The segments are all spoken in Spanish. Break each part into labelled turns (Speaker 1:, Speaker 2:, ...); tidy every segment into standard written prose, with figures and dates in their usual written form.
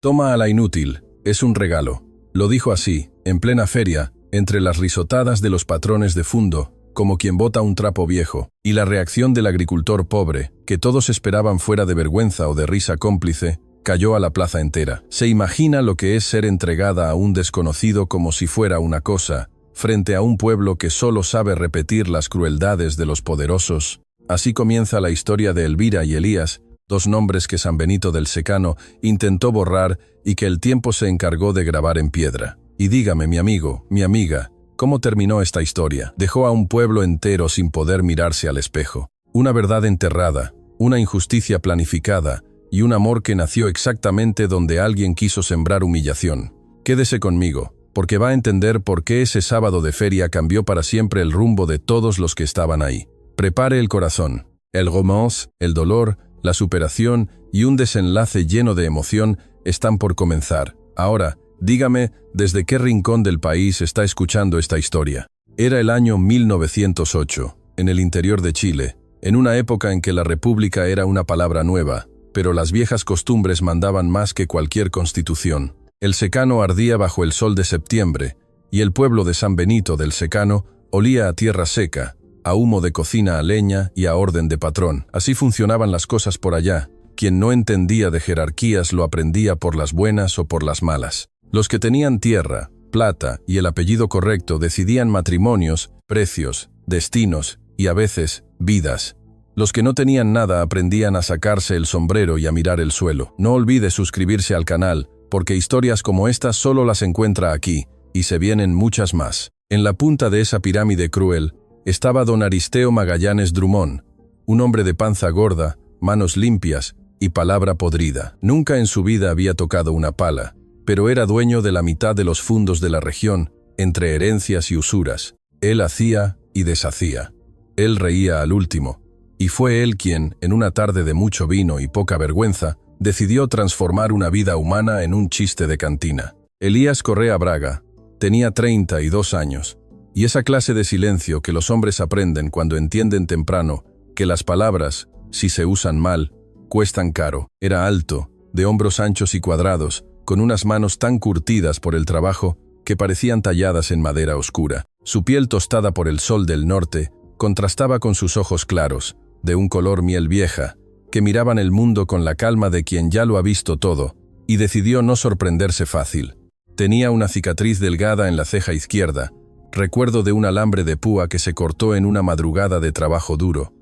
Speaker 1: Toma a la inútil, es un regalo. Lo dijo así, en plena feria, entre las risotadas de los patrones de fundo, como quien bota un trapo viejo, y la reacción del agricultor pobre, que todos esperaban fuera de vergüenza o de risa cómplice, cayó a la plaza entera. Se imagina lo que es ser entregada a un desconocido como si fuera una cosa, frente a un pueblo que solo sabe repetir las crueldades de los poderosos. Así comienza la historia de Elvira y Elías, dos nombres que San Benito del Secano intentó borrar y que el tiempo se encargó de grabar en piedra. Y dígame, mi amigo, mi amiga, ¿cómo terminó esta historia? Dejó a un pueblo entero sin poder mirarse al espejo. Una verdad enterrada, una injusticia planificada y un amor que nació exactamente donde alguien quiso sembrar humillación. Quédese conmigo, porque va a entender por qué ese sábado de feria cambió para siempre el rumbo de todos los que estaban ahí. Prepare el corazón. El romance, el dolor, la superación y un desenlace lleno de emoción están por comenzar. Ahora, dígame, ¿desde qué rincón del país está escuchando esta historia? Era el año 1908, en el interior de Chile, en una época en que la república era una palabra nueva, pero las viejas costumbres mandaban más que cualquier constitución. El secano ardía bajo el sol de septiembre, y el pueblo de San Benito del Secano olía a tierra seca, a humo de cocina a leña y a orden de patrón. Así funcionaban las cosas por allá. Quien no entendía de jerarquías lo aprendía por las buenas o por las malas. Los que tenían tierra, plata y el apellido correcto decidían matrimonios, precios, destinos y a veces vidas. Los que no tenían nada aprendían a sacarse el sombrero y a mirar el suelo. No olvide suscribirse al canal, porque historias como estas solo las encuentra aquí, y se vienen muchas más. En la punta de esa pirámide cruel estaba don Aristeo Magallanes Drummond, un hombre de panza gorda, manos limpias y palabra podrida. Nunca en su vida había tocado una pala, pero era dueño de la mitad de los fundos de la región, entre herencias y usuras. Él hacía y deshacía. Él reía al último. Y fue él quien, en una tarde de mucho vino y poca vergüenza, decidió transformar una vida humana en un chiste de cantina. Elías Correa Braga tenía 32 años, y esa clase de silencio que los hombres aprenden cuando entienden temprano que las palabras, si se usan mal, cuestan caro. Era alto, de hombros anchos y cuadrados, con unas manos tan curtidas por el trabajo que parecían talladas en madera oscura. Su piel tostada por el sol del norte contrastaba con sus ojos claros, de un color miel vieja, que miraban el mundo con la calma de quien ya lo ha visto todo, y decidió no sorprenderse fácil. Tenía una cicatriz delgada en la ceja izquierda, recuerdo de un alambre de púa que se cortó en una madrugada de trabajo duro.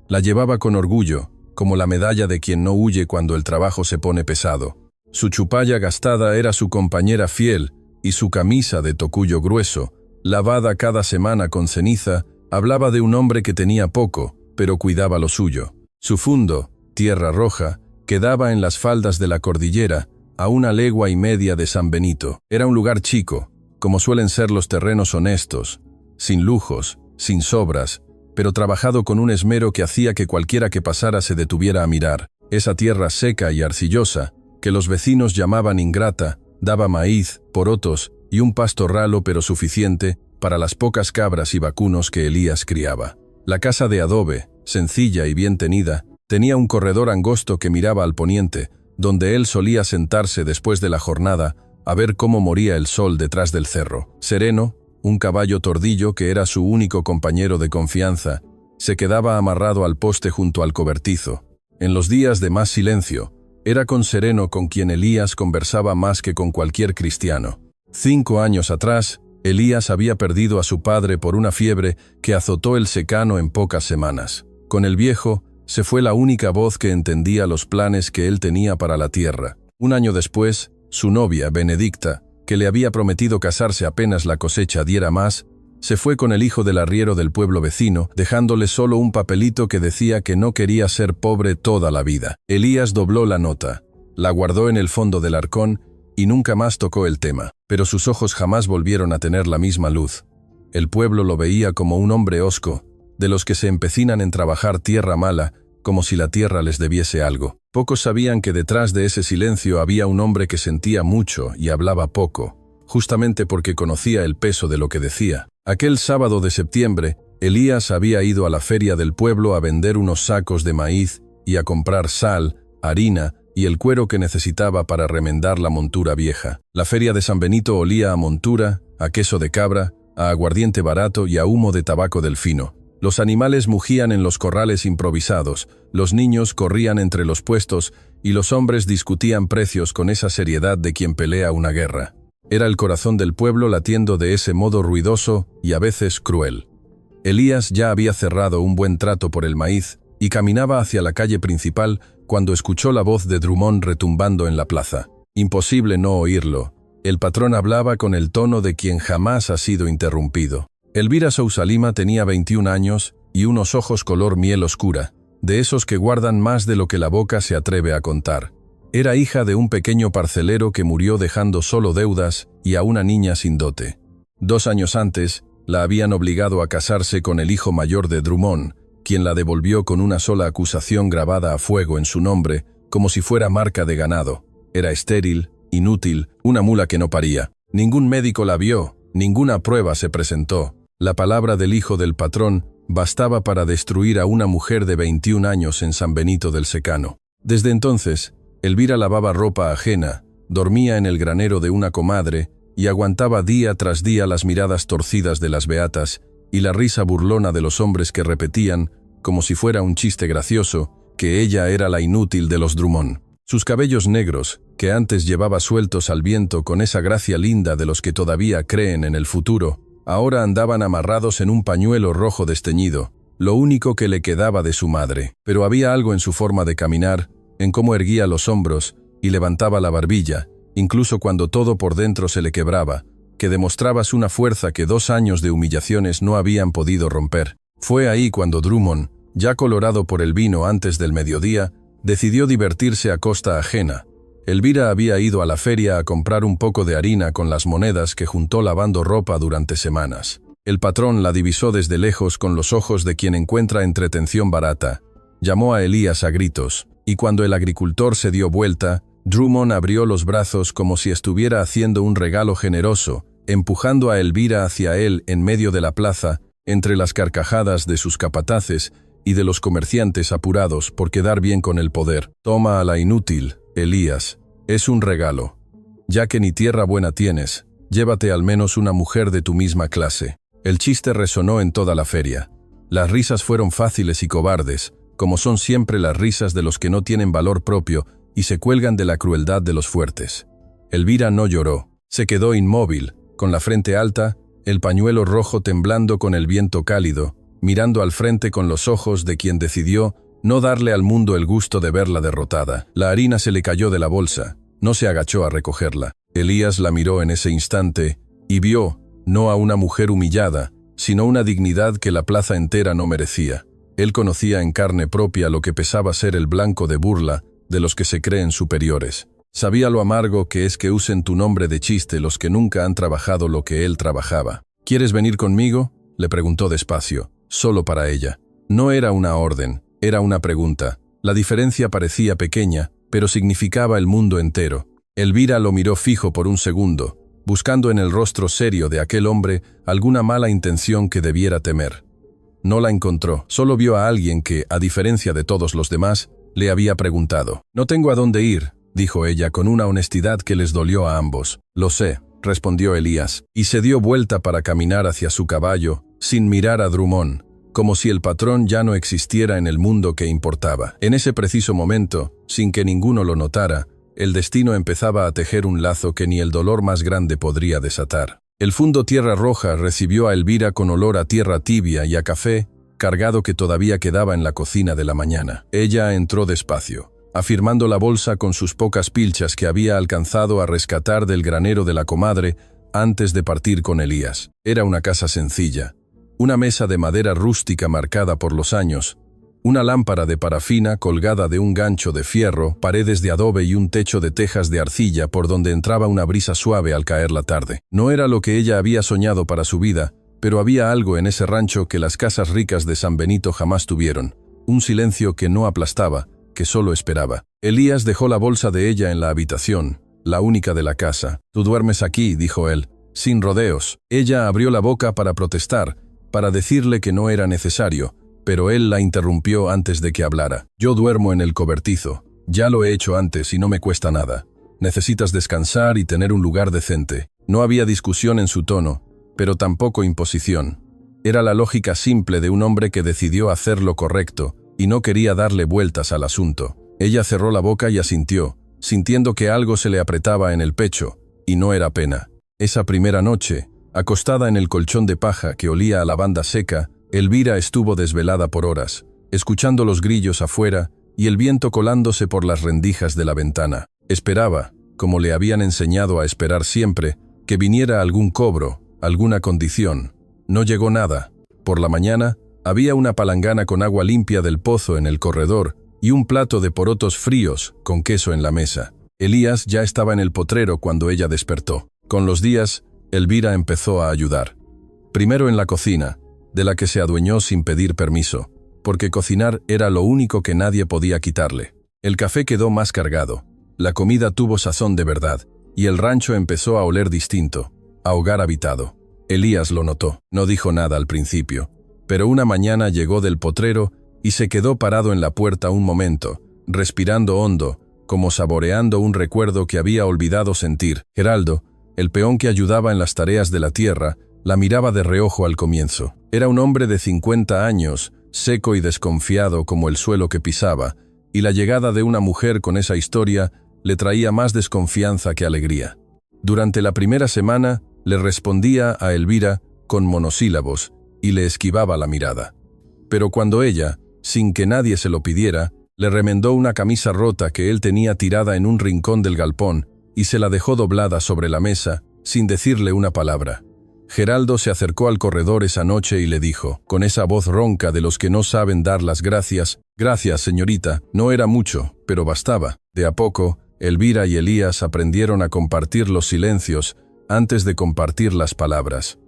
Speaker 1: La llevaba con orgullo, como la medalla de quien no huye cuando el trabajo se pone pesado. Su chupalla gastada era su compañera fiel, y su camisa de tocuyo grueso, lavada cada semana con ceniza, hablaba de un hombre que tenía poco, pero cuidaba lo suyo. Su fundo, Tierra Roja, quedaba en las faldas de la cordillera, a 1,5 leguas de San Benito. Era un lugar chico, como suelen ser los terrenos honestos, sin lujos, sin sobras, pero trabajado con un esmero que hacía que cualquiera que pasara se detuviera a mirar. Esa tierra seca y arcillosa, que los vecinos llamaban ingrata, daba maíz, porotos y un pasto ralo pero suficiente para las pocas cabras y vacunos que Elías criaba. La casa de adobe, sencilla y bien tenida, tenía un corredor angosto que miraba al poniente, donde él solía sentarse después de la jornada a ver cómo moría el sol detrás del cerro. Sereno, un caballo tordillo que era su único compañero de confianza, se quedaba amarrado al poste junto al cobertizo. En los días de más silencio, era con Sereno con quien Elías conversaba más que con cualquier cristiano. 5 años atrás, Elías había perdido a su padre por una fiebre que azotó el secano en pocas semanas. Con el viejo, se fue la única voz que entendía los planes que él tenía para la tierra. 1 año después, su novia, Benedicta, que le había prometido casarse apenas la cosecha diera más, se fue con el hijo del arriero del pueblo vecino, dejándole solo un papelito que decía que no quería ser pobre toda la vida. Elías dobló la nota, la guardó en el fondo del arcón y nunca más tocó el tema, pero sus ojos jamás volvieron a tener la misma luz. El pueblo lo veía como un hombre hosco, de los que se empecinan en trabajar tierra mala, como si la tierra les debiese algo. Pocos sabían que detrás de ese silencio había un hombre que sentía mucho y hablaba poco, justamente porque conocía el peso de lo que decía. Aquel sábado de septiembre, Elías había ido a la feria del pueblo a vender unos sacos de maíz y a comprar sal, harina y el cuero que necesitaba para remendar la montura vieja. La feria de San Benito olía a montura, a queso de cabra, a aguardiente barato y a humo de tabaco del fino. Los animales mugían en los corrales improvisados, los niños corrían entre los puestos y los hombres discutían precios con esa seriedad de quien pelea una guerra. Era el corazón del pueblo latiendo de ese modo ruidoso y a veces cruel. Elías ya había cerrado un buen trato por el maíz y caminaba hacia la calle principal cuando escuchó la voz de Drummond retumbando en la plaza. Imposible no oírlo. El patrón hablaba con el tono de quien jamás ha sido interrumpido. Elvira Sousa Lima tenía 21 años y unos ojos color miel oscura, de esos que guardan más de lo que la boca se atreve a contar. Era hija de un pequeño parcelero que murió dejando solo deudas y a una niña sin dote. 2 años antes, la habían obligado a casarse con el hijo mayor de Drummond, quien la devolvió con una sola acusación grabada a fuego en su nombre, como si fuera marca de ganado. Era estéril, inútil, una mula que no paría. Ningún médico la vio, ninguna prueba se presentó. La palabra del hijo del patrón bastaba para destruir a una mujer de 21 años en San Benito del Secano. Desde entonces, Elvira lavaba ropa ajena, dormía en el granero de una comadre y aguantaba día tras día las miradas torcidas de las beatas y la risa burlona de los hombres que repetían, como si fuera un chiste gracioso, que ella era la inútil de los Drummond. Sus cabellos negros, que antes llevaba sueltos al viento con esa gracia linda de los que todavía creen en el futuro, ahora andaban amarrados en un pañuelo rojo desteñido, lo único que le quedaba de su madre. Pero había algo en su forma de caminar, en cómo erguía los hombros y levantaba la barbilla, incluso cuando todo por dentro se le quebraba, que demostrabas una fuerza que 2 años de humillaciones no habían podido romper. Fue ahí cuando Drummond, ya colorado por el vino antes del mediodía, decidió divertirse a costa ajena. Elvira había ido a la feria a comprar un poco de harina con las monedas que juntó lavando ropa durante semanas. El patrón la divisó desde lejos con los ojos de quien encuentra entretención barata. Llamó a Elías a gritos, y cuando el agricultor se dio vuelta, Drummond abrió los brazos como si estuviera haciendo un regalo generoso, empujando a Elvira hacia él en medio de la plaza, entre las carcajadas de sus capataces y de los comerciantes apurados por quedar bien con el poder. Toma a la inútil, Elías, es un regalo. Ya que ni tierra buena tienes, llévate al menos una mujer de tu misma clase. El chiste resonó en toda la feria. Las risas fueron fáciles y cobardes, como son siempre las risas de los que no tienen valor propio y se cuelgan de la crueldad de los fuertes. Elvira no lloró, se quedó inmóvil, con la frente alta, el pañuelo rojo temblando con el viento cálido, mirando al frente con los ojos de quien decidió no darle al mundo el gusto de verla derrotada. La harina se le cayó de la bolsa, no se agachó a recogerla. Elías la miró en ese instante y vio, no a una mujer humillada, sino una dignidad que la plaza entera no merecía. Él conocía en carne propia lo que pesaba ser el blanco de burla de los que se creen superiores. Sabía lo amargo que es que usen tu nombre de chiste los que nunca han trabajado lo que él trabajaba. ¿Quieres venir conmigo?, le preguntó despacio, solo para ella. No era una orden, era una pregunta. La diferencia parecía pequeña, pero significaba el mundo entero. Elvira lo miró fijo por un segundo, buscando en el rostro serio de aquel hombre alguna mala intención que debiera temer. No la encontró, solo vio a alguien que, a diferencia de todos los demás, le había preguntado. «No tengo a dónde ir», dijo ella con una honestidad que les dolió a ambos. «Lo sé», respondió Elías, y se dio vuelta para caminar hacia su caballo, sin mirar a Drummond, como si el patrón ya no existiera en el mundo que importaba. En ese preciso momento, sin que ninguno lo notara, el destino empezaba a tejer un lazo que ni el dolor más grande podría desatar. El fundo Tierra Roja recibió a Elvira con olor a tierra tibia y a café, cargado que todavía quedaba en la cocina de la mañana. Ella entró despacio, afirmando la bolsa con sus pocas pilchas que había alcanzado a rescatar del granero de la comadre antes de partir con Elías. Era una casa sencilla, una mesa de madera rústica marcada por los años, una lámpara de parafina colgada de un gancho de fierro, paredes de adobe y un techo de tejas de arcilla por donde entraba una brisa suave al caer la tarde. No era lo que ella había soñado para su vida, pero había algo en ese rancho que las casas ricas de San Benito jamás tuvieron, un silencio que no aplastaba, que solo esperaba. Elías dejó la bolsa de ella en la habitación, la única de la casa. «Tú duermes aquí», dijo él, sin rodeos. Ella abrió la boca para protestar, para decirle que no era necesario, pero él la interrumpió antes de que hablara. «Yo duermo en el cobertizo. Ya lo he hecho antes y no me cuesta nada. Necesitas descansar y tener un lugar decente. No había discusión en su tono, pero tampoco imposición. Era la lógica simple de un hombre que decidió hacer lo correcto y no quería darle vueltas al asunto. Ella cerró la boca y asintió, sintiendo que algo se le apretaba en el pecho, y no era pena. Esa primera noche, acostada en el colchón de paja que olía a lavanda seca, Elvira estuvo desvelada por horas, escuchando los grillos afuera y el viento colándose por las rendijas de la ventana. Esperaba, como le habían enseñado a esperar siempre, que viniera algún cobro, alguna condición. No llegó nada. Por la mañana, había una palangana con agua limpia del pozo en el corredor y un plato de porotos fríos con queso en la mesa. Elías ya estaba en el potrero cuando ella despertó. Con los días, Elvira empezó a ayudar. Primero en la cocina, de la que se adueñó sin pedir permiso, porque cocinar era lo único que nadie podía quitarle. El café quedó más cargado. La comida tuvo sazón de verdad, y el rancho empezó a oler distinto, a hogar habitado. Elías lo notó. No dijo nada al principio, pero una mañana llegó del potrero y se quedó parado en la puerta un momento, respirando hondo, como saboreando un recuerdo que había olvidado sentir. Geraldo, el peón que ayudaba en las tareas de la tierra, la miraba de reojo al comienzo. Era un hombre de 50 años, seco y desconfiado como el suelo que pisaba, y la llegada de una mujer con esa historia le traía más desconfianza que alegría. Durante la primera semana, le respondía a Elvira con monosílabos y le esquivaba la mirada. Pero cuando ella, sin que nadie se lo pidiera, le remendó una camisa rota que él tenía tirada en un rincón del galpón y se la dejó doblada sobre la mesa, sin decirle una palabra. Geraldo se acercó al corredor esa noche y le dijo, con esa voz ronca de los que no saben dar las gracias: «Gracias, señorita, no era mucho, pero bastaba». De a poco, Elvira y Elías aprendieron a compartir los silencios antes de compartir las palabras.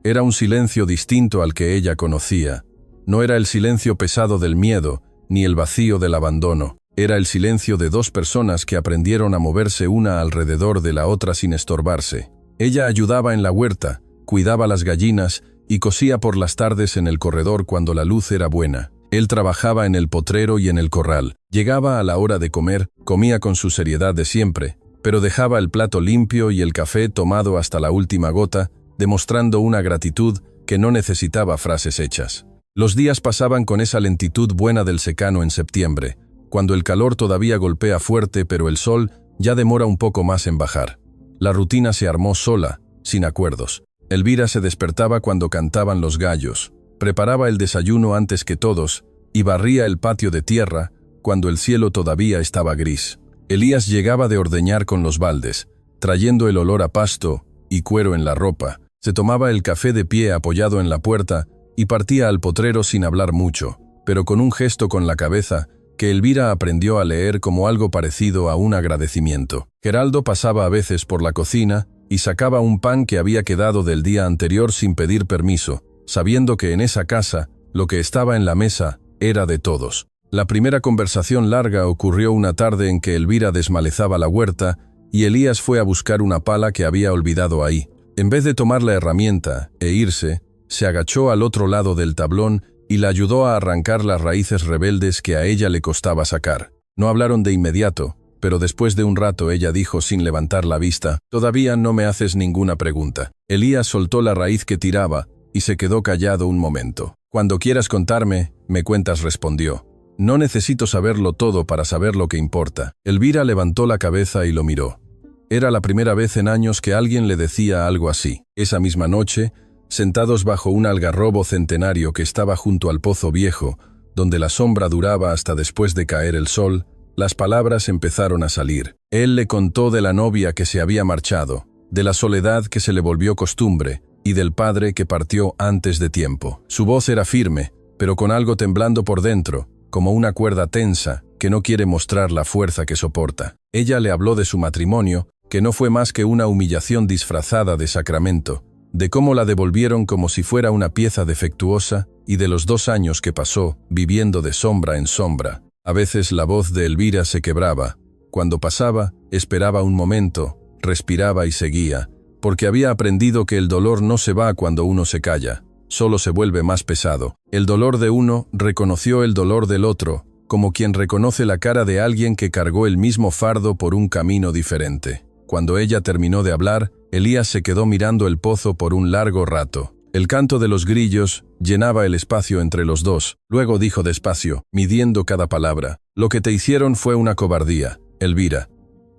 Speaker 1: Era un silencio distinto al que ella conocía. No era el silencio pesado del miedo, ni el vacío del abandono. Era el silencio de dos personas que aprendieron a moverse una alrededor de la otra sin estorbarse. Ella ayudaba en la huerta, cuidaba las gallinas y cosía por las tardes en el corredor cuando la luz era buena. Él trabajaba en el potrero y en el corral. Llegaba a la hora de comer, comía con su seriedad de siempre, pero dejaba el plato limpio y el café tomado hasta la última gota, demostrando una gratitud que no necesitaba frases hechas. Los días pasaban con esa lentitud buena del secano en septiembre, cuando el calor todavía golpea fuerte pero el sol ya demora un poco más en bajar. La rutina se armó sola, sin acuerdos. Elvira se despertaba cuando cantaban los gallos, preparaba el desayuno antes que todos y barría el patio de tierra cuando el cielo todavía estaba gris. Elías llegaba de ordeñar con los baldes, trayendo el olor a pasto y cuero en la ropa. Se tomaba el café de pie apoyado en la puerta y partía al potrero sin hablar mucho, pero con un gesto con la cabeza que Elvira aprendió a leer como algo parecido a un agradecimiento. Geraldo pasaba a veces por la cocina y sacaba un pan que había quedado del día anterior sin pedir permiso, sabiendo que en esa casa lo que estaba en la mesa era de todos. La primera conversación larga ocurrió una tarde en que Elvira desmalezaba la huerta y Elías fue a buscar una pala que había olvidado ahí. En vez de tomar la herramienta e irse, se agachó al otro lado del tablón y la ayudó a arrancar las raíces rebeldes que a ella le costaba sacar. No hablaron de inmediato, pero después de un rato ella dijo sin levantar la vista: «Todavía no me haces ninguna pregunta». Elías soltó la raíz que tiraba y se quedó callado un momento. «Cuando quieras contarme, me cuentas», respondió. «No necesito saberlo todo para saber lo que importa». Elvira levantó la cabeza y lo miró. Era la primera vez en años que alguien le decía algo así. Esa misma noche, sentados bajo un algarrobo centenario que estaba junto al pozo viejo, donde la sombra duraba hasta después de caer el sol, las palabras empezaron a salir. Él le contó de la novia que se había marchado, de la soledad que se le volvió costumbre y del padre que partió antes de tiempo. Su voz era firme, pero con algo temblando por dentro, como una cuerda tensa que no quiere mostrar la fuerza que soporta. Ella le habló de su matrimonio, que no fue más que una humillación disfrazada de sacramento, de cómo la devolvieron como si fuera una pieza defectuosa y de los 2 años que pasó viviendo de sombra en sombra. A veces la voz de Elvira se quebraba. Cuando pasaba, esperaba un momento, respiraba y seguía, porque había aprendido que el dolor no se va cuando uno se calla, solo se vuelve más pesado. El dolor de uno reconoció el dolor del otro, como quien reconoce la cara de alguien que cargó el mismo fardo por un camino diferente. Cuando ella terminó de hablar, Elías se quedó mirando el pozo por un largo rato. El canto de los grillos llenaba el espacio entre los dos. Luego dijo despacio, midiendo cada palabra: «Lo que te hicieron fue una cobardía, Elvira.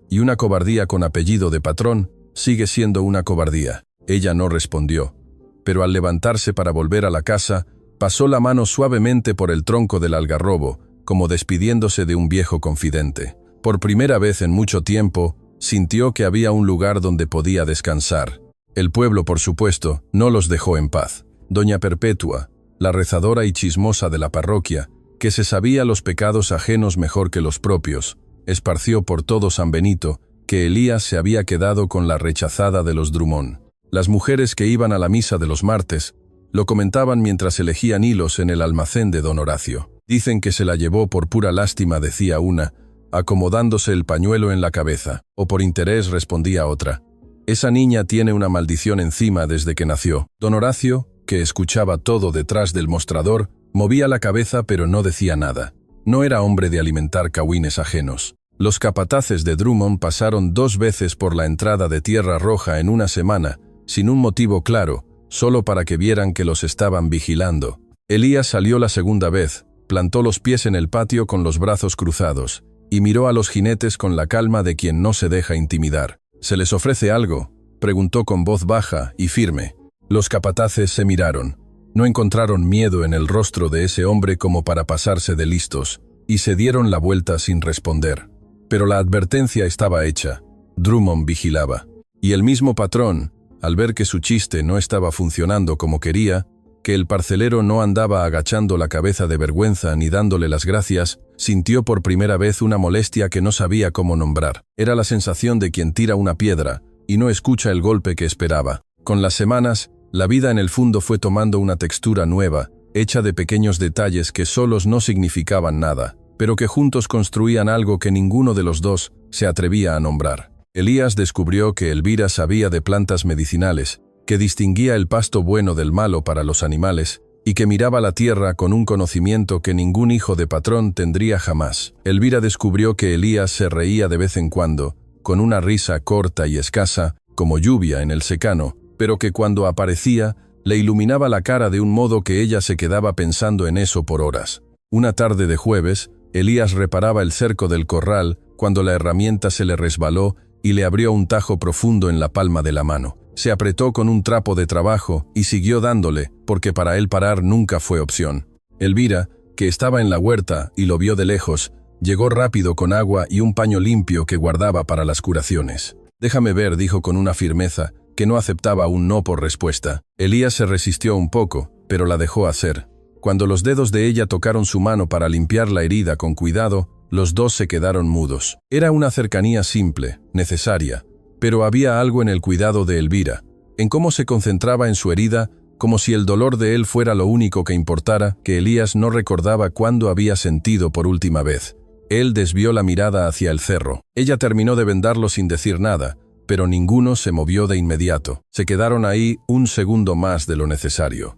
Speaker 1: Y una cobardía con apellido de patrón sigue siendo una cobardía». Ella no respondió, pero al levantarse para volver a la casa, pasó la mano suavemente por el tronco del algarrobo, como despidiéndose de un viejo confidente. Por primera vez en mucho tiempo, sintió que había un lugar donde podía descansar. El pueblo, por supuesto, no los dejó en paz. Doña Perpetua, la rezadora y chismosa de la parroquia, que se sabía los pecados ajenos mejor que los propios, esparció por todo San Benito que Elías se había quedado con la rechazada de los Drummond. Las mujeres que iban a la misa de los martes lo comentaban mientras elegían hilos en el almacén de don Horacio. «Dicen que se la llevó por pura lástima», decía una, acomodándose el pañuelo en la cabeza, o por interés, respondía otra. «Esa niña tiene una maldición encima desde que nació». Don Horacio, que escuchaba todo detrás del mostrador, movía la cabeza pero no decía nada. No era hombre de alimentar cagüines ajenos. Los capataces de Drummond pasaron 2 veces por la entrada de Tierra Roja en una semana, sin un motivo claro, solo para que vieran que los estaban vigilando. Elías salió la segunda vez, plantó los pies en el patio con los brazos cruzados, y miró a los jinetes con la calma de quien no se deja intimidar. «¿Se les ofrece algo?», preguntó con voz baja y firme. Los capataces se miraron. No encontraron miedo en el rostro de ese hombre como para pasarse de listos, y se dieron la vuelta sin responder. Pero la advertencia estaba hecha. Drummond vigilaba. Y el mismo patrón, al ver que su chiste no estaba funcionando como quería, que el parcelero no andaba agachando la cabeza de vergüenza ni dándole las gracias, sintió por primera vez una molestia que no sabía cómo nombrar. Era la sensación de quien tira una piedra y no escucha el golpe que esperaba. Con las semanas, la vida en el fondo fue tomando una textura nueva, hecha de pequeños detalles que solos no significaban nada, pero que juntos construían algo que ninguno de los dos se atrevía a nombrar. Elías descubrió que Elvira sabía de plantas medicinales, que distinguía el pasto bueno del malo para los animales, y que miraba la tierra con un conocimiento que ningún hijo de patrón tendría jamás. Elvira descubrió que Elías se reía de vez en cuando, con una risa corta y escasa, como lluvia en el secano, pero que cuando aparecía, le iluminaba la cara de un modo que ella se quedaba pensando en eso por horas. Una tarde de jueves, Elías reparaba el cerco del corral cuando la herramienta se le resbaló y le abrió un tajo profundo en la palma de la mano. Se apretó con un trapo de trabajo y siguió dándole, porque para él parar nunca fue opción. Elvira, que estaba en la huerta y lo vio de lejos, llegó rápido con agua y un paño limpio que guardaba para las curaciones. «Déjame ver», dijo con una firmeza que no aceptaba un no por respuesta. Elías se resistió un poco, pero la dejó hacer. Cuando los dedos de ella tocaron su mano para limpiar la herida con cuidado, los dos se quedaron mudos. Era una cercanía simple, necesaria, pero había algo en el cuidado de Elvira, en cómo se concentraba en su herida, como si el dolor de él fuera lo único que importara, que Elías no recordaba cuándo había sentido por última vez. Él desvió la mirada hacia el cerro. Ella terminó de vendarlo sin decir nada, pero ninguno se movió de inmediato. Se quedaron ahí un segundo más de lo necesario.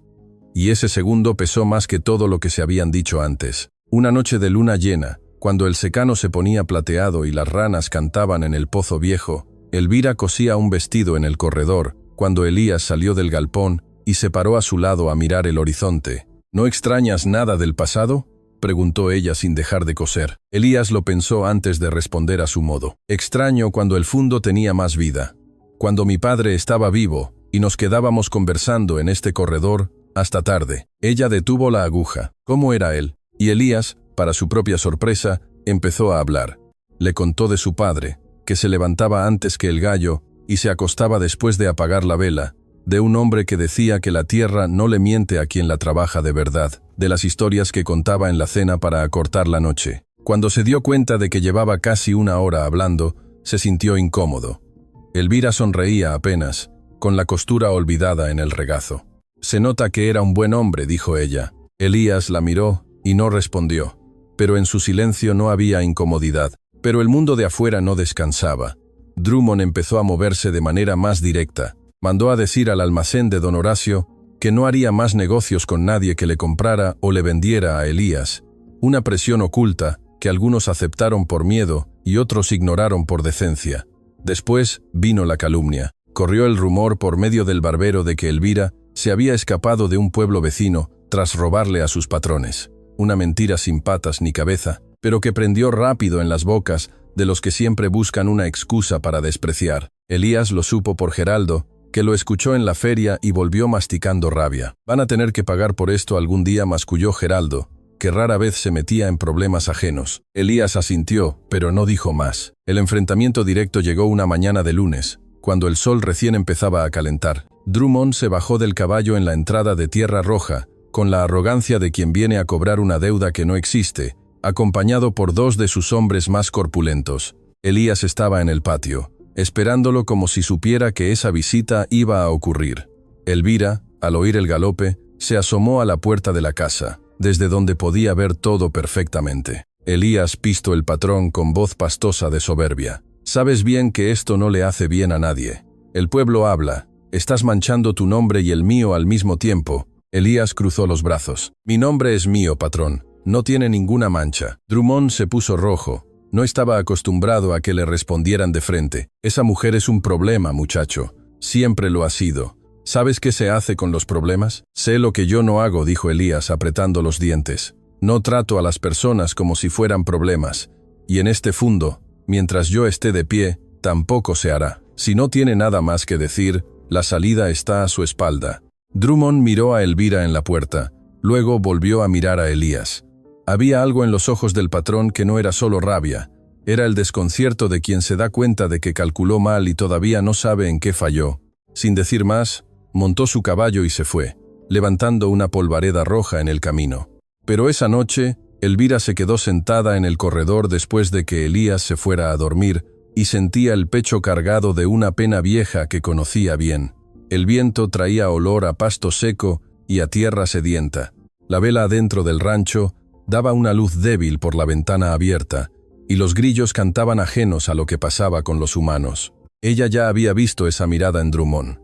Speaker 1: Y ese segundo pesó más que todo lo que se habían dicho antes. Una noche de luna llena, cuando el secano se ponía plateado y las ranas cantaban en el pozo viejo, Elvira cosía un vestido en el corredor, cuando Elías salió del galpón y se paró a su lado a mirar el horizonte. «¿No extrañas nada del pasado?», preguntó ella sin dejar de coser. Elías lo pensó antes de responder a su modo. «Extraño cuando el fundo tenía más vida, cuando mi padre estaba vivo y nos quedábamos conversando en este corredor hasta tarde». Ella detuvo la aguja. ¿Cómo era él? Y Elías, para su propia sorpresa, empezó a hablar. Le contó de su padre, que se levantaba antes que el gallo y se acostaba después de apagar la vela, de un hombre que decía que la tierra no le miente a quien la trabaja de verdad, de las historias que contaba en la cena para acortar la noche. Cuando se dio cuenta de que llevaba casi 1 hora hablando, se sintió incómodo. Elvira sonreía apenas, con la costura olvidada en el regazo. «Se nota que era un buen hombre», dijo ella. Elías la miró y no respondió, pero en su silencio no había incomodidad. Pero el mundo de afuera no descansaba. Drummond empezó a moverse de manera más directa. Mandó a decir al almacén de don Horacio que no haría más negocios con nadie que le comprara o le vendiera a Elías, una presión oculta que algunos aceptaron por miedo y otros ignoraron por decencia. Después vino la calumnia. Corrió el rumor por medio del barbero de que Elvira se había escapado de un pueblo vecino tras robarle a sus patrones. Una mentira sin patas ni cabeza, pero que prendió rápido en las bocas de los que siempre buscan una excusa para despreciar. Elías lo supo por Geraldo, que lo escuchó en la feria y volvió masticando rabia. Van a tener que pagar por esto algún día, masculló Geraldo, que rara vez se metía en problemas ajenos. Elías asintió, pero no dijo más. El enfrentamiento directo llegó una mañana de lunes, cuando el sol recién empezaba a calentar. Drummond se bajó del caballo en la entrada de Tierra Roja, con la arrogancia de quien viene a cobrar una deuda que no existe, acompañado por dos de sus hombres más corpulentos. Elías estaba en el patio, esperándolo como si supiera que esa visita iba a ocurrir. Elvira, al oír el galope, se asomó a la puerta de la casa, desde donde podía ver todo perfectamente. Elías pistó el patrón con voz pastosa de soberbia. «Sabes bien que esto no le hace bien a nadie. El pueblo habla. Estás manchando tu nombre y el mío al mismo tiempo». Elías cruzó los brazos. «Mi nombre es mío, patrón. No tiene ninguna mancha». Drummond se puso rojo. No estaba acostumbrado a que le respondieran de frente. «Esa mujer es un problema, muchacho. Siempre lo ha sido. ¿Sabes qué se hace con los problemas?» «Sé lo que yo no hago», dijo Elías apretando los dientes. «No trato a las personas como si fueran problemas. Y en este fundo, mientras yo esté de pie, tampoco se hará. Si no tiene nada más que decir, la salida está a su espalda». Drummond miró a Elvira en la puerta. Luego volvió a mirar a Elías. Había algo en los ojos del patrón que no era solo rabia. Era el desconcierto de quien se da cuenta de que calculó mal y todavía no sabe en qué falló. Sin decir más, montó su caballo y se fue, levantando una polvareda roja en el camino. Pero esa noche, Elvira se quedó sentada en el corredor después de que Elías se fuera a dormir y sentía el pecho cargado de una pena vieja que conocía bien. El viento traía olor a pasto seco y a tierra sedienta. La vela adentro del rancho daba una luz débil por la ventana abierta, y los grillos cantaban ajenos a lo que pasaba con los humanos. Ella ya había visto esa mirada en Drummond.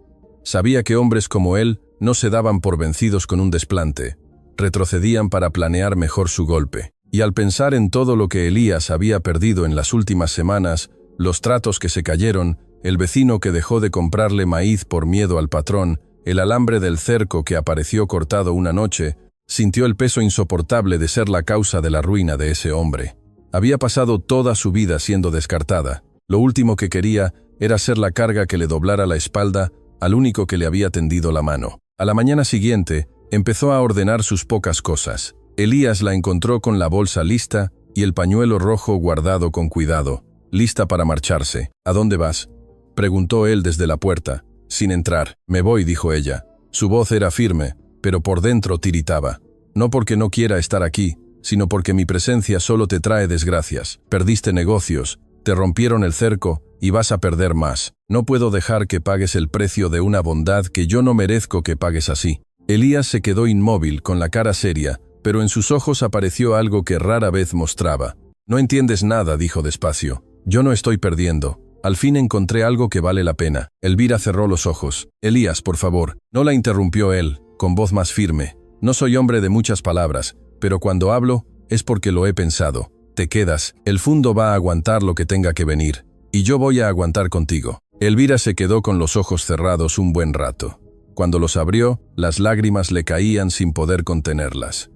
Speaker 1: Sabía que hombres como él no se daban por vencidos con un desplante, retrocedían para planear mejor su golpe. Y al pensar en todo lo que Elías había perdido en las últimas semanas, los tratos que se cayeron, el vecino que dejó de comprarle maíz por miedo al patrón, el alambre del cerco que apareció cortado una noche, sintió el peso insoportable de ser la causa de la ruina de ese hombre. Había pasado toda su vida siendo descartada. Lo último que quería era ser la carga que le doblara la espalda al único que le había tendido la mano. A la mañana siguiente, empezó a ordenar sus pocas cosas. Elías la encontró con la bolsa lista y el pañuelo rojo guardado con cuidado, lista para marcharse. «¿A dónde vas?», preguntó él desde la puerta, sin entrar. «Me voy», dijo ella. Su voz era firme, pero por dentro tiritaba. «No porque no quiera estar aquí, sino porque mi presencia solo te trae desgracias. Perdiste negocios, te rompieron el cerco y vas a perder más. No puedo dejar que pagues el precio de una bondad que yo no merezco que pagues así». Elías se quedó inmóvil, con la cara seria, pero en sus ojos apareció algo que rara vez mostraba. «No entiendes nada», dijo despacio. «Yo no estoy perdiendo. Al fin encontré algo que vale la pena». Elvira cerró los ojos. «Elías, por favor». No la interrumpió él, con voz más firme. «No soy hombre de muchas palabras, pero cuando hablo es porque lo he pensado. Te quedas, el fundo va a aguantar lo que tenga que venir, y yo voy a aguantar contigo». Elvira se quedó con los ojos cerrados un buen rato. Cuando los abrió, las lágrimas le caían sin poder contenerlas.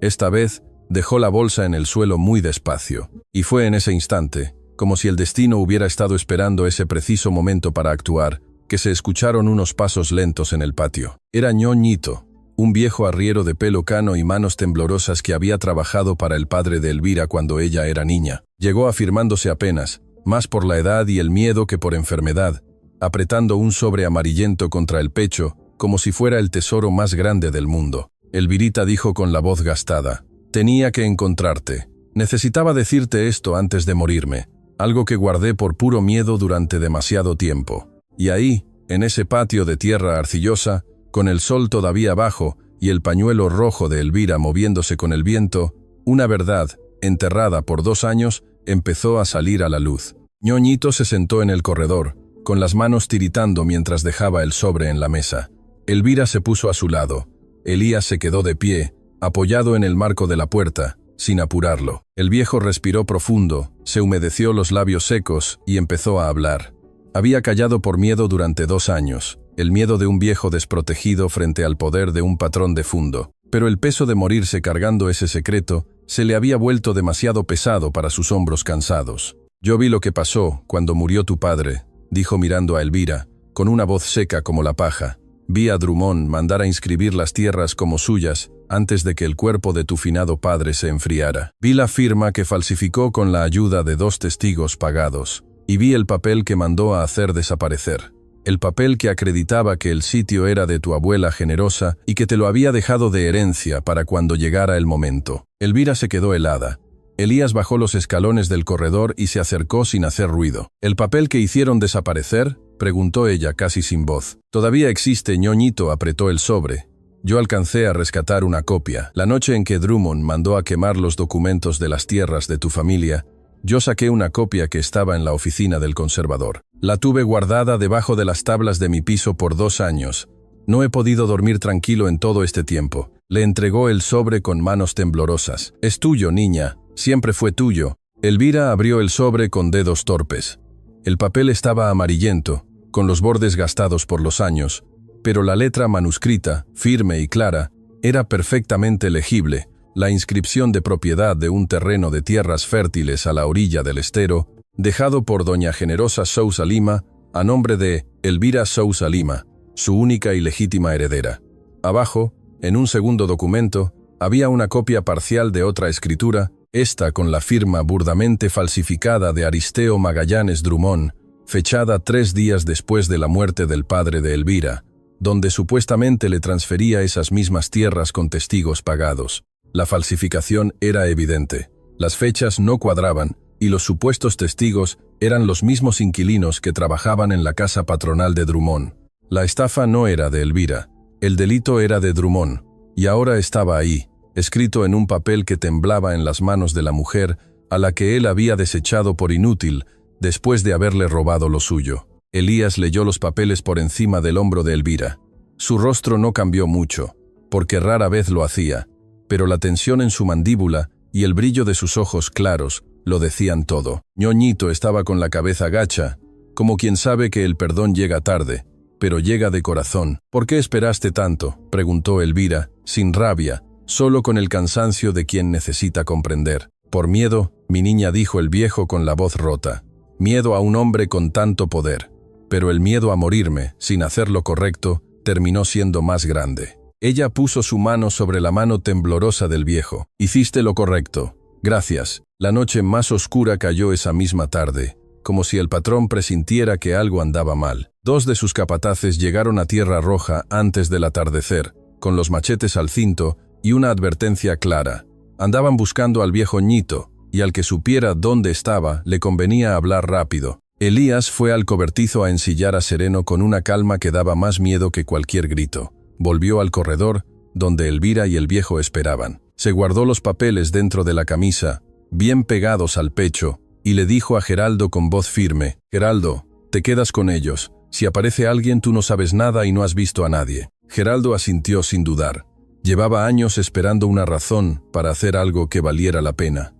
Speaker 1: Esta vez, dejó la bolsa en el suelo muy despacio, y fue en ese instante, como si el destino hubiera estado esperando ese preciso momento para actuar, que se escucharon unos pasos lentos en el patio. Era Ñoñito, un viejo arriero de pelo cano y manos temblorosas que había trabajado para el padre de Elvira cuando ella era niña. Llegó afirmándose apenas, más por la edad y el miedo que por enfermedad, apretando un sobre amarillento contra el pecho, como si fuera el tesoro más grande del mundo. Elvirita dijo con la voz gastada: «Tenía que encontrarte. Necesitaba decirte esto antes de morirme, algo que guardé por puro miedo durante demasiado tiempo». Y ahí, en ese patio de tierra arcillosa, con el sol todavía bajo y el pañuelo rojo de Elvira moviéndose con el viento, una verdad, enterrada por 2 años, empezó a salir a la luz. Ñoñito se sentó en el corredor, con las manos tiritando mientras dejaba el sobre en la mesa. Elvira se puso a su lado. Elías se quedó de pie, apoyado en el marco de la puerta, sin apurarlo. El viejo respiró profundo, se humedeció los labios secos y empezó a hablar. Había callado por miedo durante 2 años, el miedo de un viejo desprotegido frente al poder de un patrón de fundo. Pero el peso de morirse cargando ese secreto se le había vuelto demasiado pesado para sus hombros cansados. «Yo vi lo que pasó cuando murió tu padre», dijo mirando a Elvira, con una voz seca como la paja. «Vi a Drummond mandar a inscribir las tierras como suyas antes de que el cuerpo de tu finado padre se enfriara. Vi la firma que falsificó con la ayuda de 2 testigos pagados. Y vi el papel que mandó a hacer desaparecer. El papel que acreditaba que el sitio era de tu abuela generosa y que te lo había dejado de herencia para cuando llegara el momento». Elvira se quedó helada. Elías bajó los escalones del corredor y se acercó sin hacer ruido. «¿El papel que hicieron desaparecer?», preguntó ella casi sin voz. «Todavía existe, ñoñito», apretó el sobre. «Yo alcancé a rescatar una copia. La noche en que Drummond mandó a quemar los documentos de las tierras de tu familia, yo saqué una copia que estaba en la oficina del conservador. La tuve guardada debajo de las tablas de mi piso por 2 años. No he podido dormir tranquilo en todo este tiempo». Le entregó el sobre con manos temblorosas. «Es tuyo, niña. Siempre fue tuyo». Elvira abrió el sobre con dedos torpes. El papel estaba amarillento, con los bordes gastados por los años, pero la letra manuscrita, firme y clara, era perfectamente legible. La inscripción de propiedad de un terreno de tierras fértiles a la orilla del estero, dejado por doña Generosa Sousa Lima, a nombre de Elvira Sousa Lima, su única y legítima heredera. Abajo, en un segundo documento, había una copia parcial de otra escritura, esta con la firma burdamente falsificada de Aristeo Magallanes Drummond, fechada 3 días después de la muerte del padre de Elvira, donde supuestamente le transfería esas mismas tierras con testigos pagados. La falsificación era evidente. Las fechas no cuadraban y los supuestos testigos eran los mismos inquilinos que trabajaban en la casa patronal de Drummond. La estafa no era de Elvira, el delito era de Drummond, y ahora estaba ahí, escrito en un papel que temblaba en las manos de la mujer a la que él había desechado por inútil después de haberle robado lo suyo. Elías leyó los papeles por encima del hombro de Elvira. Su rostro no cambió mucho, porque rara vez lo hacía, pero la tensión en su mandíbula y el brillo de sus ojos claros lo decían todo. ñoñito estaba con la cabeza gacha, como quien sabe que el perdón llega tarde, pero llega de corazón. «¿Por qué esperaste tanto?», preguntó Elvira, sin rabia, solo con el cansancio de quien necesita comprender. «Por miedo», mi niña, dijo el viejo con la voz rota. «Miedo a un hombre con tanto poder. Pero el miedo a morirme, sin hacer lo correcto, terminó siendo más grande». Ella puso su mano sobre la mano temblorosa del viejo. «Hiciste lo correcto. Gracias». La noche más oscura cayó esa misma tarde, como si el patrón presintiera que algo andaba mal. 2 de sus capataces llegaron a Tierra Roja antes del atardecer, con los machetes al cinto y una advertencia clara. Andaban buscando al viejo ñito, y al que supiera dónde estaba, le convenía hablar rápido. Elías fue al cobertizo a ensillar a Sereno con una calma que daba más miedo que cualquier grito. Volvió al corredor, donde Elvira y el viejo esperaban. Se guardó los papeles dentro de la camisa, bien pegados al pecho, y le dijo a Geraldo con voz firme: «Geraldo, te quedas con ellos. Si aparece alguien, tú no sabes nada y no has visto a nadie». Geraldo asintió sin dudar. Llevaba años esperando una razón para hacer algo que valiera la pena.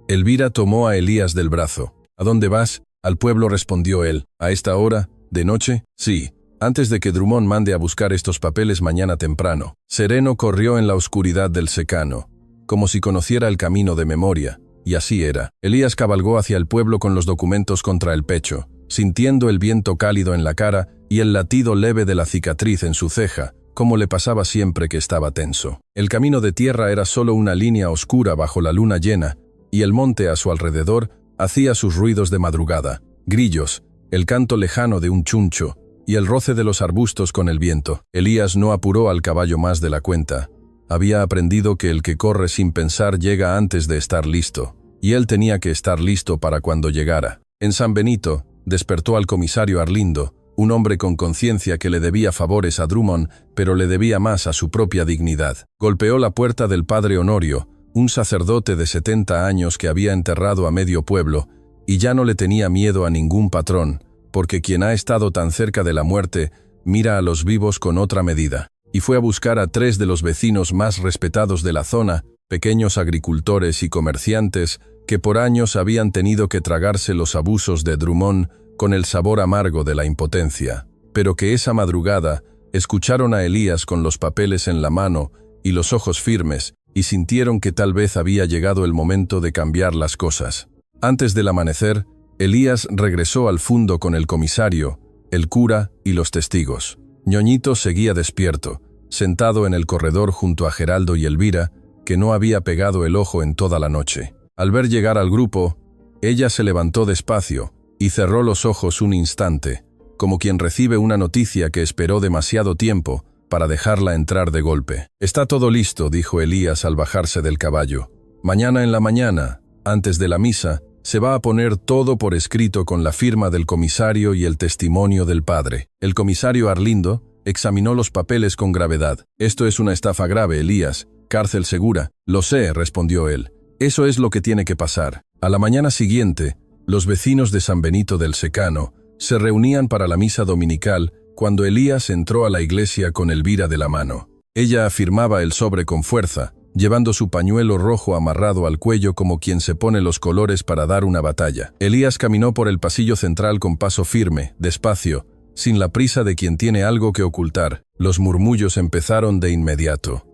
Speaker 1: Elvira tomó a Elías del brazo. «¿A dónde vas?». «Al pueblo», respondió él. «¿A esta hora? ¿De noche?». «Sí, antes de que Drummond mande a buscar estos papeles mañana temprano». Sereno corrió en la oscuridad del secano, como si conociera el camino de memoria, y así era. Elías cabalgó hacia el pueblo con los documentos contra el pecho, sintiendo el viento cálido en la cara y el latido leve de la cicatriz en su ceja, como le pasaba siempre que estaba tenso. El camino de tierra era solo una línea oscura bajo la luna llena, y el monte a su alrededor hacía sus ruidos de madrugada, grillos, el canto lejano de un chuncho y el roce de los arbustos con el viento. Elías no apuró al caballo más de la cuenta. Había aprendido que el que corre sin pensar llega antes de estar listo, y él tenía que estar listo para cuando llegara. En San Benito, despertó al comisario Arlindo, un hombre con conciencia que le debía favores a Drummond, pero le debía más a su propia dignidad. Golpeó la puerta del padre Honorio, un sacerdote de 70 años que había enterrado a medio pueblo, y ya no le tenía miedo a ningún patrón, porque quien ha estado tan cerca de la muerte mira a los vivos con otra medida. Y fue a buscar a 3 de los vecinos más respetados de la zona, pequeños agricultores y comerciantes que por años habían tenido que tragarse los abusos de Drummond con el sabor amargo de la impotencia, pero que esa madrugada escucharon a Elías con los papeles en la mano y los ojos firmes y sintieron que tal vez había llegado el momento de cambiar las cosas. Antes del amanecer, Elías regresó al fundo con el comisario, el cura y los testigos. Ñoñito seguía despierto, sentado en el corredor junto a Geraldo y Elvira, que no había pegado el ojo en toda la noche. Al ver llegar al grupo, ella se levantó despacio y cerró los ojos un instante, como quien recibe una noticia que esperó demasiado tiempo para dejarla entrar de golpe. «Está todo listo», dijo Elías al bajarse del caballo. «Mañana en la mañana, antes de la misa, se va a poner todo por escrito con la firma del comisario y el testimonio del padre». El comisario Arlindo examinó los papeles con gravedad. «Esto es una estafa grave, Elías. Cárcel segura». «Lo sé», respondió él. «Eso es lo que tiene que pasar». A la mañana siguiente, los vecinos de San Benito del Secano se reunían para la misa dominical cuando Elías entró a la iglesia con Elvira de la mano. Ella afirmaba el sobre con fuerza, llevando su pañuelo rojo amarrado al cuello como quien se pone los colores para dar una batalla. Elías caminó por el pasillo central con paso firme, despacio, sin la prisa de quien tiene algo que ocultar. Los murmullos empezaron de inmediato.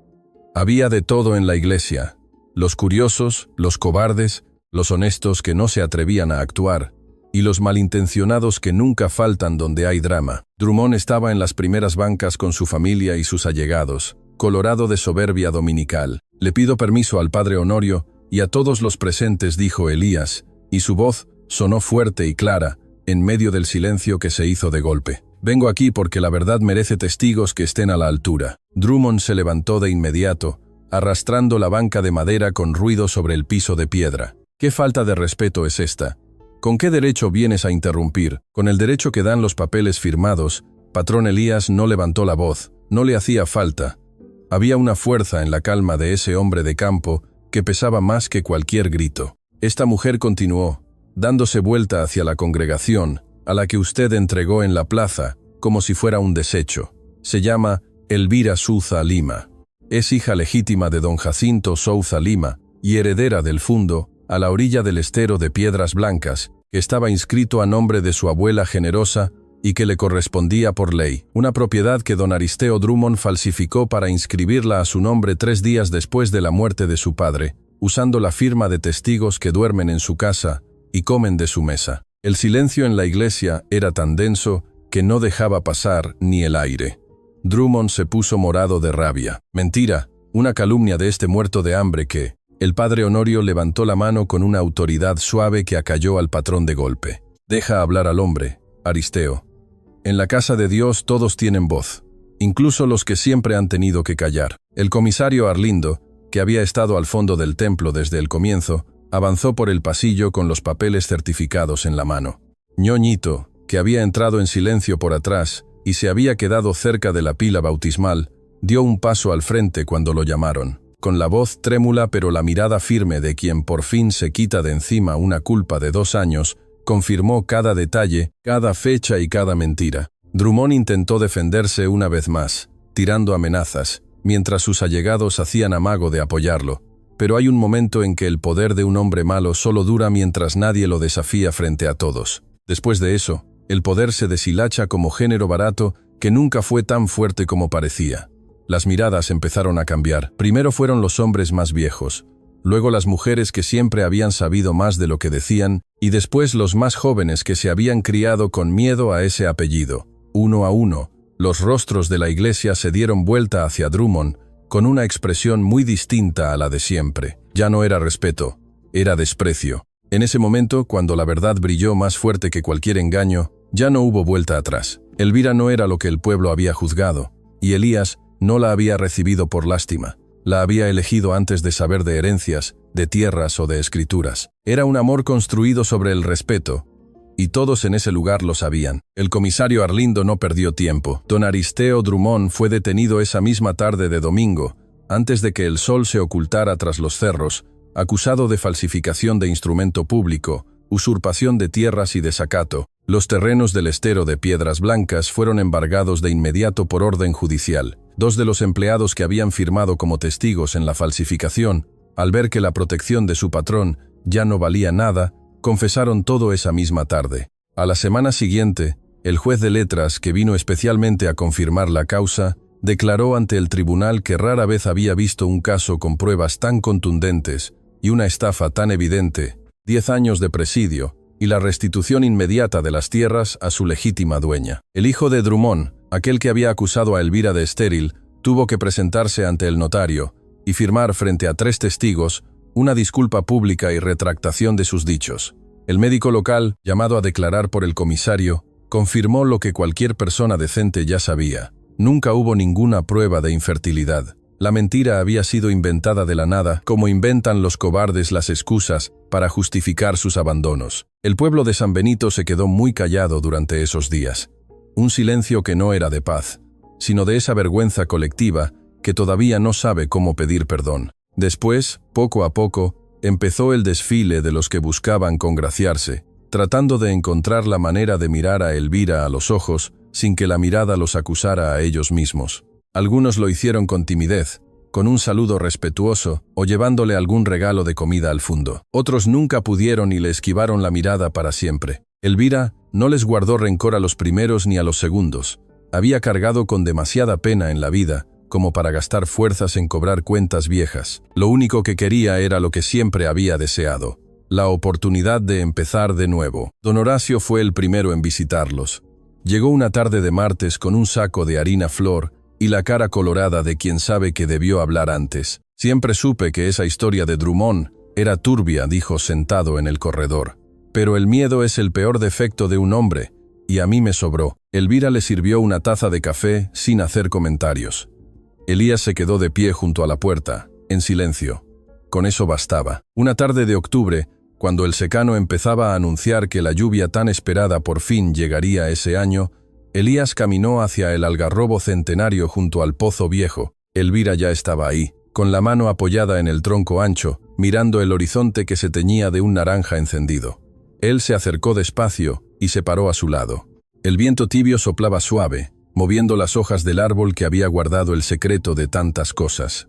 Speaker 1: Había de todo en la iglesia: los curiosos, los cobardes, los honestos que no se atrevían a actuar, y los malintencionados que nunca faltan donde hay drama. Drummond estaba en las primeras bancas con su familia y sus allegados, colorado de soberbia dominical. «Le pido permiso al padre Honorio y a todos los presentes», dijo Elías, y su voz sonó fuerte y clara, en medio del silencio que se hizo de golpe. «Vengo aquí porque la verdad merece testigos que estén a la altura». Drummond se levantó de inmediato, arrastrando la banca de madera con ruido sobre el piso de piedra. «¿Qué falta de respeto es esta? ¿Con qué derecho vienes a interrumpir?» «Con el derecho que dan los papeles firmados». Patrón Elías no levantó la voz, no le hacía falta. Había una fuerza en la calma de ese hombre de campo que pesaba más que cualquier grito. Esta mujer continuó, dándose vuelta hacia la congregación, a la que usted entregó en la plaza, como si fuera un desecho. Se llama Elvira Souza Lima. Es hija legítima de don Jacinto Souza Lima y heredera del fundo, a la orilla del estero de Piedras Blancas, que estaba inscrito a nombre de su abuela generosa y que le correspondía por ley, una propiedad que don Aristeo Drummond falsificó para inscribirla a su nombre 3 días después de la muerte de su padre, usando la firma de testigos que duermen en su casa y comen de su mesa. El silencio en la iglesia era tan denso que no dejaba pasar ni el aire. Drummond se puso morado de rabia. «Mentira, una calumnia de este muerto de hambre que...». El padre Honorio levantó la mano con una autoridad suave que acalló al patrón de golpe. «Deja hablar al hombre, Aristeo. En la casa de Dios todos tienen voz, incluso los que siempre han tenido que callar». El comisario Arlindo, que había estado al fondo del templo desde el comienzo, avanzó por el pasillo con los papeles certificados en la mano. Ñoñito, que había entrado en silencio por atrás y se había quedado cerca de la pila bautismal, dio un paso al frente cuando lo llamaron. Con la voz trémula pero la mirada firme de quien por fin se quita de encima una culpa de 2 años, confirmó cada detalle, cada fecha y cada mentira. Drummond intentó defenderse una vez más, tirando amenazas, mientras sus allegados hacían amago de apoyarlo. Pero hay un momento en que el poder de un hombre malo solo dura mientras nadie lo desafía frente a todos. Después de eso, el poder se deshilacha como género barato que nunca fue tan fuerte como parecía. Las miradas empezaron a cambiar. Primero fueron los hombres más viejos, luego las mujeres que siempre habían sabido más de lo que decían, y después los más jóvenes que se habían criado con miedo a ese apellido. Uno a uno, los rostros de la iglesia se dieron vuelta hacia Drummond, con una expresión muy distinta a la de siempre. Ya no era respeto, era desprecio. En ese momento, cuando la verdad brilló más fuerte que cualquier engaño, ya no hubo vuelta atrás. Elvira no era lo que el pueblo había juzgado, y Elías no la había recibido por lástima. La había elegido antes de saber de herencias, de tierras o de escrituras. Era un amor construido sobre el respeto, y todos en ese lugar lo sabían. El comisario Arlindo no perdió tiempo. Don Aristeo Drummond fue detenido esa misma tarde de domingo, antes de que el sol se ocultara tras los cerros, acusado de falsificación de instrumento público, usurpación de tierras y desacato. Los terrenos del estero de Piedras Blancas fueron embargados de inmediato por orden judicial. 2 de los empleados que habían firmado como testigos en la falsificación Al ver que la protección de su patrón ya no valía nada, confesaron todo esa misma tarde. A la semana siguiente, el juez de letras, que vino especialmente a confirmar la causa, declaró ante el tribunal que rara vez había visto un caso con pruebas tan contundentes y una estafa tan evidente, 10 años de presidio y la restitución inmediata de las tierras a su legítima dueña. El hijo de Drummond, aquel que había acusado a Elvira de estéril, tuvo que presentarse ante el notario y firmar frente a 3 testigos una disculpa pública y retractación de sus dichos. El médico local, llamado a declarar por el comisario, confirmó lo que cualquier persona decente ya sabía. Nunca hubo ninguna prueba de infertilidad. La mentira había sido inventada de la nada, como inventan los cobardes las excusas para justificar sus abandonos. El pueblo de San Benito se quedó muy callado durante esos días. Un silencio que no era de paz, sino de esa vergüenza colectiva que todavía no sabe cómo pedir perdón. Después, poco a poco, empezó el desfile de los que buscaban congraciarse, tratando de encontrar la manera de mirar a Elvira a los ojos sin que la mirada los acusara a ellos mismos. Algunos lo hicieron con timidez, con un saludo respetuoso o llevándole algún regalo de comida al fundo. Otros nunca pudieron y le esquivaron la mirada para siempre. Elvira no les guardó rencor a los primeros ni a los segundos. Había cargado con demasiada pena en la vida como para gastar fuerzas en cobrar cuentas viejas. Lo único que quería era lo que siempre había deseado: la oportunidad de empezar de nuevo. Don Horacio fue el primero en visitarlos. Llegó una tarde de martes con un saco de harina flor y la cara colorada de quien sabe que debió hablar antes. Siempre supe que esa historia de Drummond era turbia, dijo sentado en el corredor. Pero el miedo es el peor defecto de un hombre, y a mí me sobró. Elvira le sirvió una taza de café sin hacer comentarios. Elías se quedó de pie junto a la puerta, en silencio. Con eso bastaba. Una tarde de octubre, cuando el secano empezaba a anunciar que la lluvia tan esperada por fin llegaría ese año, Elías caminó hacia el algarrobo centenario junto al pozo viejo. Elvira ya estaba ahí, con la mano apoyada en el tronco ancho, mirando el horizonte que se teñía de un naranja encendido. Él se acercó despacio y se paró a su lado. El viento tibio soplaba suave, moviendo las hojas del árbol que había guardado el secreto de tantas cosas.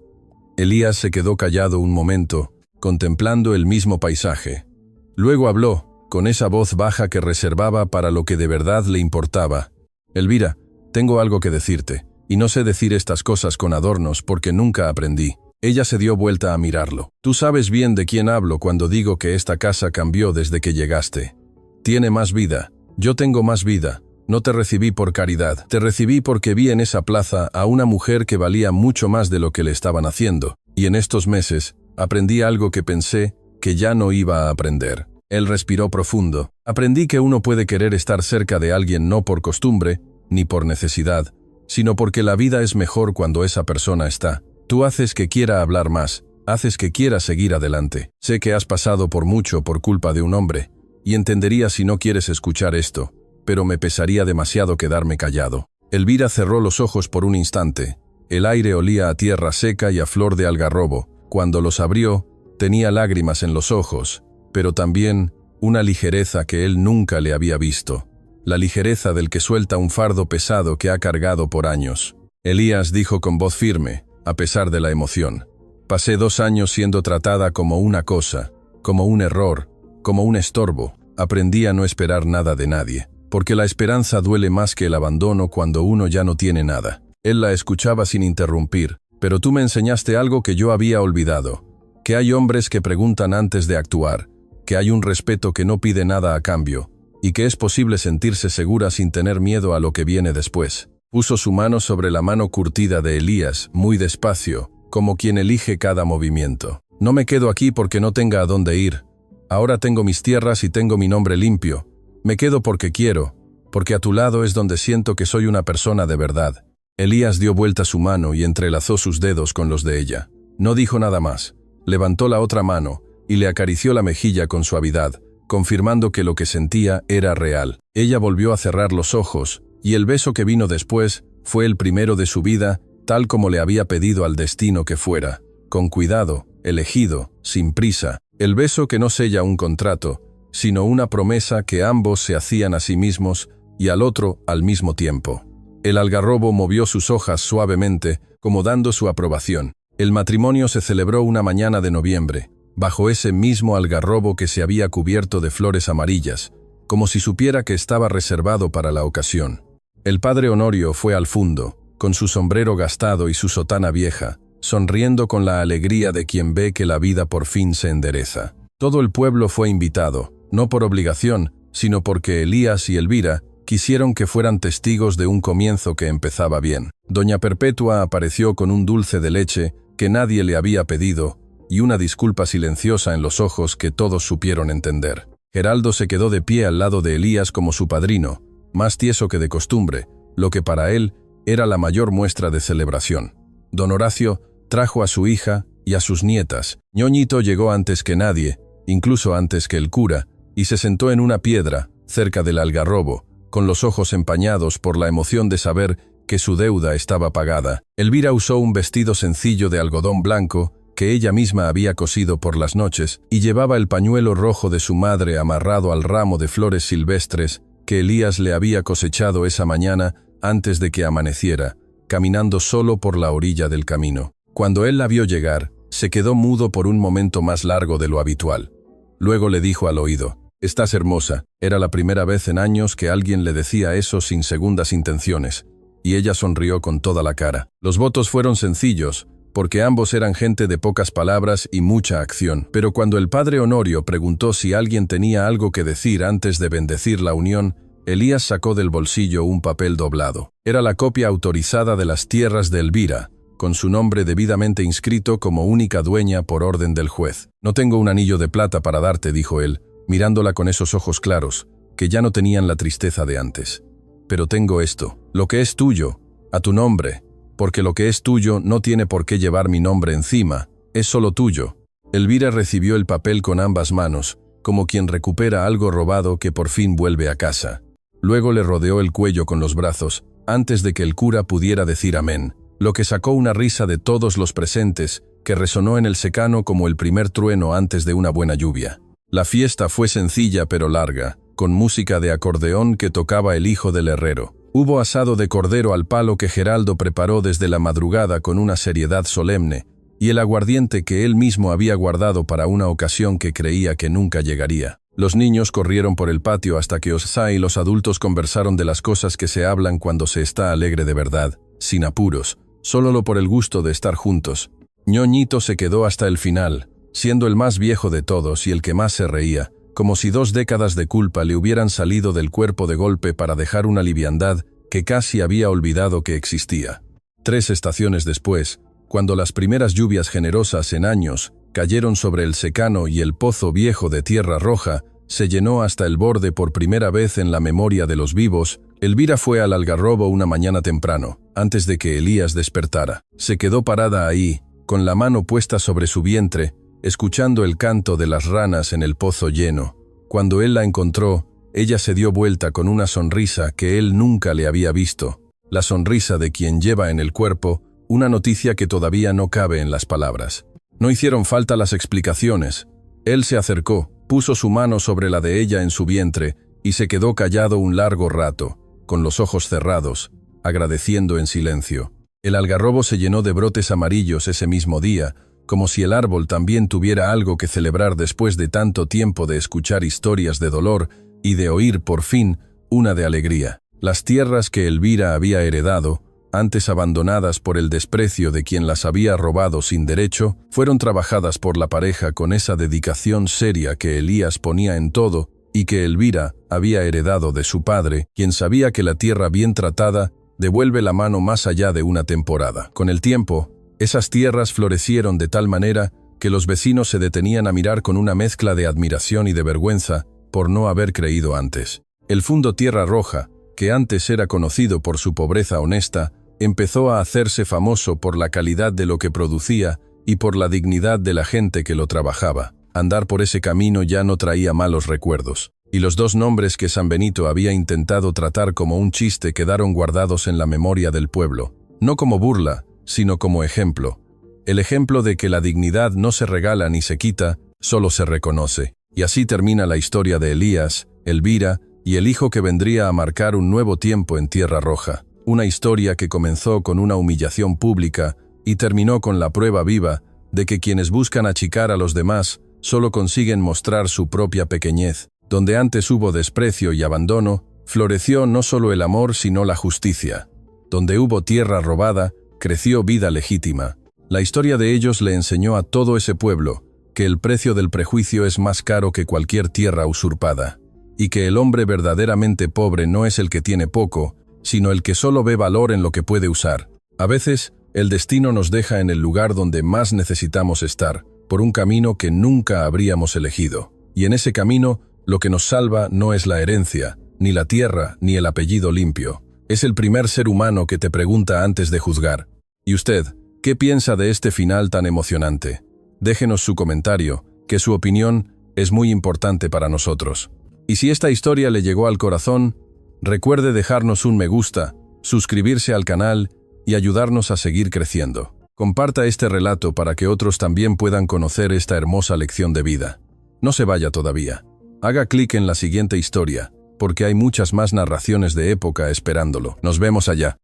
Speaker 1: Elías se quedó callado un momento, contemplando el mismo paisaje. Luego habló, con esa voz baja que reservaba para lo que de verdad le importaba. «Elvira, tengo algo que decirte, y no sé decir estas cosas con adornos porque nunca aprendí». Ella se dio vuelta a mirarlo. «Tú sabes bien de quién hablo cuando digo que esta casa cambió desde que llegaste. Tiene más vida. Yo tengo más vida. No te recibí por caridad. Te recibí porque vi en esa plaza a una mujer que valía mucho más de lo que le estaban haciendo. Y en estos meses aprendí algo que pensé que ya no iba a aprender». Él respiró profundo. «Aprendí que uno puede querer estar cerca de alguien no por costumbre, ni por necesidad, sino porque la vida es mejor cuando esa persona está. Tú haces que quiera hablar más, haces que quiera seguir adelante. Sé que has pasado por mucho por culpa de un hombre, y entendería si no quieres escuchar esto, pero me pesaría demasiado quedarme callado». Elvira cerró los ojos por un instante. El aire olía a tierra seca y a flor de algarrobo. Cuando los abrió, tenía lágrimas en los ojos, pero también una ligereza que él nunca le había visto. La ligereza del que suelta un fardo pesado que ha cargado por años. Elías dijo con voz firme, a pesar de la emoción: «Pasé 2 años siendo tratada como una cosa, como un error, como un estorbo. Aprendí a no esperar nada de nadie, porque la esperanza duele más que el abandono cuando uno ya no tiene nada». Él la escuchaba sin interrumpir. «Pero tú me enseñaste algo que yo había olvidado, que hay hombres que preguntan antes de actuar, que hay un respeto que no pide nada a cambio, y que es posible sentirse segura sin tener miedo a lo que viene después». Puso su mano sobre la mano curtida de Elías, muy despacio, como quien elige cada movimiento. «No me quedo aquí porque no tenga a dónde ir. Ahora tengo mis tierras y tengo mi nombre limpio. Me quedo porque quiero, porque a tu lado es donde siento que soy una persona de verdad». Elías dio vuelta su mano y entrelazó sus dedos con los de ella. No dijo nada más. Levantó la otra mano y le acarició la mejilla con suavidad, confirmando que lo que sentía era real. Ella volvió a cerrar los ojos, y el beso que vino después fue el primero de su vida, tal como le había pedido al destino que fuera, con cuidado, elegido, sin prisa. El beso que no sella un contrato, sino una promesa que ambos se hacían a sí mismos y al otro al mismo tiempo. El algarrobo movió sus hojas suavemente, como dando su aprobación. El matrimonio se celebró una mañana de noviembre, bajo ese mismo algarrobo que se había cubierto de flores amarillas, como si supiera que estaba reservado para la ocasión. El padre Honorio fue al fundo, con su sombrero gastado y su sotana vieja, sonriendo con la alegría de quien ve que la vida por fin se endereza. Todo el pueblo fue invitado, no por obligación, sino porque Elías y Elvira quisieron que fueran testigos de un comienzo que empezaba bien. Doña Perpetua apareció con un dulce de leche que nadie le había pedido y una disculpa silenciosa en los ojos que todos supieron entender. Geraldo se quedó de pie al lado de Elías como su padrino, más tieso que de costumbre, lo que para él era la mayor muestra de celebración. Don Horacio trajo a su hija y a sus nietas. Ñoñito llegó antes que nadie, incluso antes que el cura, y se sentó en una piedra, cerca del algarrobo, con los ojos empañados por la emoción de saber que su deuda estaba pagada. Elvira usó un vestido sencillo de algodón blanco que ella misma había cosido por las noches y llevaba el pañuelo rojo de su madre amarrado al ramo de flores silvestres que Elías le había cosechado esa mañana antes de que amaneciera, caminando solo por la orilla del camino. Cuando él la vio llegar, se quedó mudo por un momento más largo de lo habitual. Luego le dijo al oído: «Estás hermosa». Era la primera vez en años que alguien le decía eso sin segundas intenciones, y ella sonrió con toda la cara. Los votos fueron sencillos, porque ambos eran gente de pocas palabras y mucha acción. Pero cuando el padre Honorio preguntó si alguien tenía algo que decir antes de bendecir la unión, Elías sacó del bolsillo un papel doblado. Era la copia autorizada de las tierras de Elvira, con su nombre debidamente inscrito como única dueña por orden del juez. «No tengo un anillo de plata para darte», dijo él, mirándola con esos ojos claros, que ya no tenían la tristeza de antes. «Pero tengo esto, lo que es tuyo, a tu nombre, porque lo que es tuyo no tiene por qué llevar mi nombre encima, es solo tuyo». Elvira recibió el papel con ambas manos, como quien recupera algo robado que por fin vuelve a casa. Luego le rodeó el cuello con los brazos, antes de que el cura pudiera decir amén, lo que sacó una risa de todos los presentes, que resonó en el secano como el primer trueno antes de una buena lluvia. La fiesta fue sencilla pero larga, con música de acordeón que tocaba el hijo del herrero. Hubo asado de cordero al palo que Geraldo preparó desde la madrugada con una seriedad solemne, y el aguardiente que él mismo había guardado para una ocasión que creía que nunca llegaría. Los niños corrieron por el patio hasta que Osá y los adultos conversaron de las cosas que se hablan cuando se está alegre de verdad, sin apuros, solo por el gusto de estar juntos. Ñoñito se quedó hasta el final, siendo el más viejo de todos y el que más se reía, como si 2 décadas de culpa le hubieran salido del cuerpo de golpe para dejar una liviandad que casi había olvidado que existía. 3 estaciones después, cuando las primeras lluvias generosas en años cayeron sobre el secano y el pozo viejo de tierra roja se llenó hasta el borde por primera vez en la memoria de los vivos, Elvira fue al algarrobo una mañana temprano, antes de que Elías despertara. Se quedó parada ahí, con la mano puesta sobre su vientre, escuchando el canto de las ranas en el pozo lleno. Cuando él la encontró, ella se dio vuelta con una sonrisa que él nunca le había visto, la sonrisa de quien lleva en el cuerpo una noticia que todavía no cabe en las palabras. No hicieron falta las explicaciones. Él se acercó, puso su mano sobre la de ella en su vientre y se quedó callado un largo rato, con los ojos cerrados, agradeciendo en silencio. El algarrobo se llenó de brotes amarillos ese mismo día, como si el árbol también tuviera algo que celebrar después de tanto tiempo de escuchar historias de dolor y de oír, por fin, una de alegría. Las tierras que Elvira había heredado, antes abandonadas por el desprecio de quien las había robado sin derecho, fueron trabajadas por la pareja con esa dedicación seria que Elías ponía en todo y que Elvira había heredado de su padre, quien sabía que la tierra bien tratada devuelve la mano más allá de una temporada. Con el tiempo, esas tierras florecieron de tal manera que los vecinos se detenían a mirar con una mezcla de admiración y de vergüenza por no haber creído antes. El fundo Tierra Roja, que antes era conocido por su pobreza honesta, empezó a hacerse famoso por la calidad de lo que producía y por la dignidad de la gente que lo trabajaba. Andar por ese camino ya no traía malos recuerdos, y los 2 nombres que San Benito había intentado tratar como un chiste quedaron guardados en la memoria del pueblo, no como burla, sino como ejemplo. El ejemplo de que la dignidad no se regala ni se quita, solo se reconoce. Y así termina la historia de Elías, Elvira y el hijo que vendría a marcar un nuevo tiempo en Tierra Roja. Una historia que comenzó con una humillación pública, y terminó con la prueba viva de que quienes buscan achicar a los demás solo consiguen mostrar su propia pequeñez. Donde antes hubo desprecio y abandono, floreció no solo el amor sino la justicia. Donde hubo tierra robada, creció vida legítima. La historia de ellos le enseñó a todo ese pueblo que el precio del prejuicio es más caro que cualquier tierra usurpada, y que el hombre verdaderamente pobre no es el que tiene poco, sino el que solo ve valor en lo que puede usar. A veces, el destino nos deja en el lugar donde más necesitamos estar, por un camino que nunca habríamos elegido. Y en ese camino, lo que nos salva no es la herencia, ni la tierra, ni el apellido limpio. Es el primer ser humano que te pregunta antes de juzgar. ¿Y usted, qué piensa de este final tan emocionante? Déjenos su comentario, que su opinión es muy importante para nosotros. Y si esta historia le llegó al corazón, recuerde dejarnos un me gusta, suscribirse al canal y ayudarnos a seguir creciendo. Comparta este relato para que otros también puedan conocer esta hermosa lección de vida. No se vaya todavía. Haga clic en la siguiente historia, porque hay muchas más narraciones de época esperándolo. Nos vemos allá.